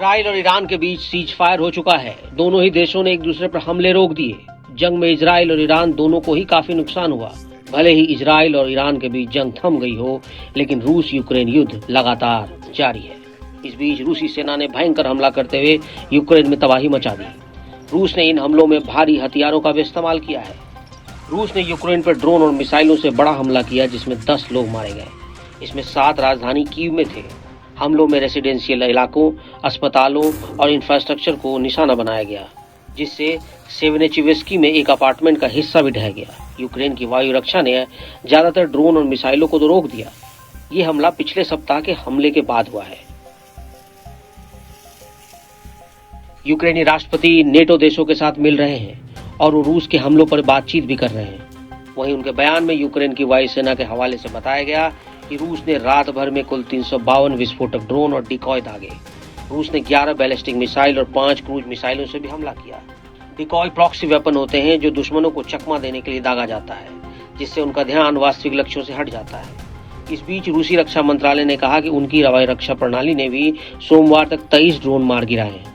Israel और Iran के बीच cease fire हो चुका है। दोनों ही देशों ने एक दूसरे पर हमले रोक दिए। जंग में इजराइल और ईरान दोनों को ही काफी नुकसान हुआ। भले ही इजराइल और ईरान के बीच जंग थम गई हो, लेकिन रूस यूक्रेन युद्ध लगातार जारी है। इस बीच रूसी सेना ने भयंकर हमला करते हुए यूक्रेन में तबाही मचा दी। रूस ने इन हमलों में भारी हथियारों का भी इस्तेमाल किया है। रूस ने यूक्रेन पर ड्रोन और मिसाइलों से बड़ा हमला किया, जिसमें 10 लोग मारे गए। इसमें 7 राजधानी कीव में थे। हमलों में रेसिडेंशियल इलाकों, अस्पतालों और इंफ्रास्ट्रक्चर को निशाना बनाया गया, जिससे सेवेनेचिवेस्की में एक अपार्टमेंट का हिस्सा भी ढह गया। यूक्रेन की वायु रक्षा ने ज्यादातर ड्रोन और मिसाइलों को तो रोक दिया। ये हमला पिछले सप्ताह के हमले के बाद हुआ है। यूक्रेनी राष्ट्रपति नेटो देशों के साथ मिल रहे हैं और वो रूस के हमलों पर बातचीत भी कर रहे हैं। वहीं उनके बयान में यूक्रेन की वायुसेना के हवाले से बताया गया कि रूस ने रात भर में कुल 352 विस्फोटक ड्रोन और डिकॉय दागे। रूस ने 11 बैलिस्टिक मिसाइल और 5 क्रूज मिसाइलों से भी हमला किया। डिकॉय प्रॉक्सी वेपन होते हैं जो दुश्मनों को चकमा देने के लिए दागा जाता है, जिससे उनका ध्यान वास्तविक लक्ष्यों से हट जाता है। इस बीच रूसी रक्षा मंत्रालय ने कहा कि उनकी हवाई रक्षा प्रणाली ने भी सोमवार तक 23 ड्रोन मार गिराए हैं।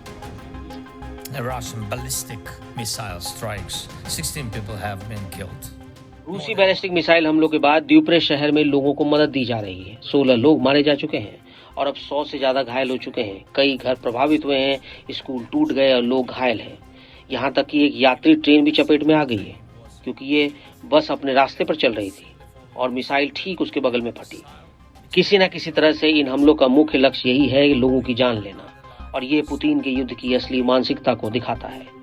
रूसी बैलिस्टिक मिसाइल हमलों के बाद द्यूप्रे शहर में लोगों को मदद दी जा रही है। 16 लोग मारे जा चुके हैं और अब 100 से ज्यादा घायल हो चुके हैं। कई घर प्रभावित हुए हैं, स्कूल टूट गए और लोग घायल हैं। यहाँ तक कि एक यात्री ट्रेन भी चपेट में आ गई है, क्योंकि ये बस अपने रास्ते पर चल रही थी और मिसाइल ठीक उसके बगल में फटी। किसी न किसी तरह से इन हमलों का मुख्य लक्ष्य यही है कि लोगों की जान लेना, और ये पुतिन के युद्ध की असली मानसिकता को दिखाता है।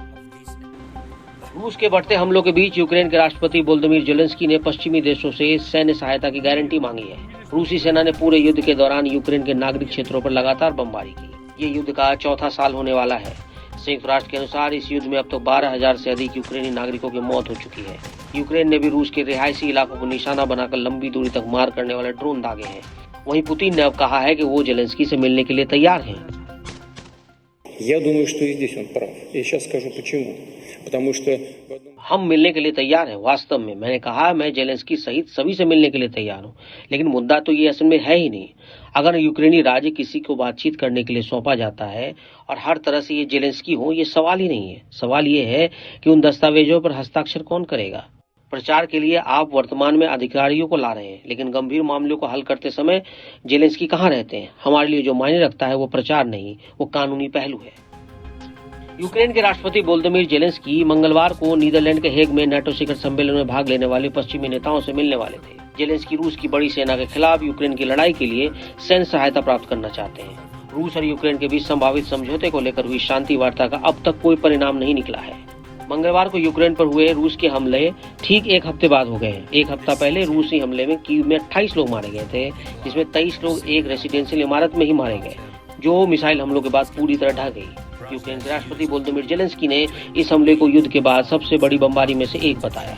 रूस के बढ़ते हमलों के बीच यूक्रेन के राष्ट्रपति वोलोदिमीर ज़ेलेंस्की ने पश्चिमी देशों से सैन्य सहायता की गारंटी मांगी है। रूसी सेना ने पूरे युद्ध के दौरान यूक्रेन के नागरिक क्षेत्रों पर लगातार बमबारी की। ये युद्ध का चौथा साल होने वाला है। संयुक्त राष्ट्र के अनुसार इस युद्ध में अब तक 12,000 से अधिक यूक्रेनी नागरिकों की मौत हो चुकी है। यूक्रेन ने भी रूस के रिहायशी इलाकों को निशाना बनाकर लंबी दूरी तक मार करने वाले ड्रोन दागे हैं। वहीं पुतिन ने अब कहा है कि वो ज़ेलेंस्की से मिलने के लिए तैयार हैं। Я думаю, что и здесь он прав. Я сейчас скажу почему. Потому что हम मिलने के लिए तैयार हैं। वास्तव में मैंने कहा मैं ज़ेलेंस्की सहित सभी से मिलने के लिए तैयार हूं, लेकिन मुद्दा तो ये असल में है ही नहीं। अगर यूक्रेनी राज्य किसी को बातचीत करने के लिए सौंपा जाता है और हर तरह से ये ज़ेलेंस्की हो, ये सवाल ही नहीं है। सवाल ये है कि उन दस्तावेजों पर हस्ताक्षर कौन करेगा। प्रचार के लिए आप वर्तमान में अधिकारियों को ला रहे हैं, लेकिन गंभीर मामलों को हल करते समय ज़ेलेंस्की कहाँ रहते हैं। हमारे लिए जो मायने रखता है वो प्रचार नहीं, वो कानूनी पहलू है। यूक्रेन के राष्ट्रपति वोलोदिमीर ज़ेलेंस्की मंगलवार को नीदरलैंड के हेग में नाटो शिखर सम्मेलन में भाग लेने वाले पश्चिमी नेताओं से मिलने वाले थे। ज़ेलेंस्की रूस की बड़ी सेना के खिलाफ यूक्रेन की लड़ाई के लिए सैन्य सहायता प्राप्त करना चाहते हैं। रूस और यूक्रेन के बीच संभावित समझौते को लेकर हुई शांति वार्ता का अब तक कोई परिणाम नहीं निकला है। मंगलवार को यूक्रेन पर हुए रूस के हमले ठीक एक हफ्ते बाद हो गए हैं। एक हफ्ता पहले रूसी हमले में कीव में 28 लोग मारे गए थे, जिसमें 23 लोग एक रेसिडेंशियल इमारत में ही मारे गए, जो मिसाइल हमलों के बाद पूरी तरह ढह गई। यूक्रेन के राष्ट्रपति वोलोदिमीर ज़ेलेंस्की ने इस हमले को युद्ध के बाद सबसे बड़ी बमबारी में से एक बताया।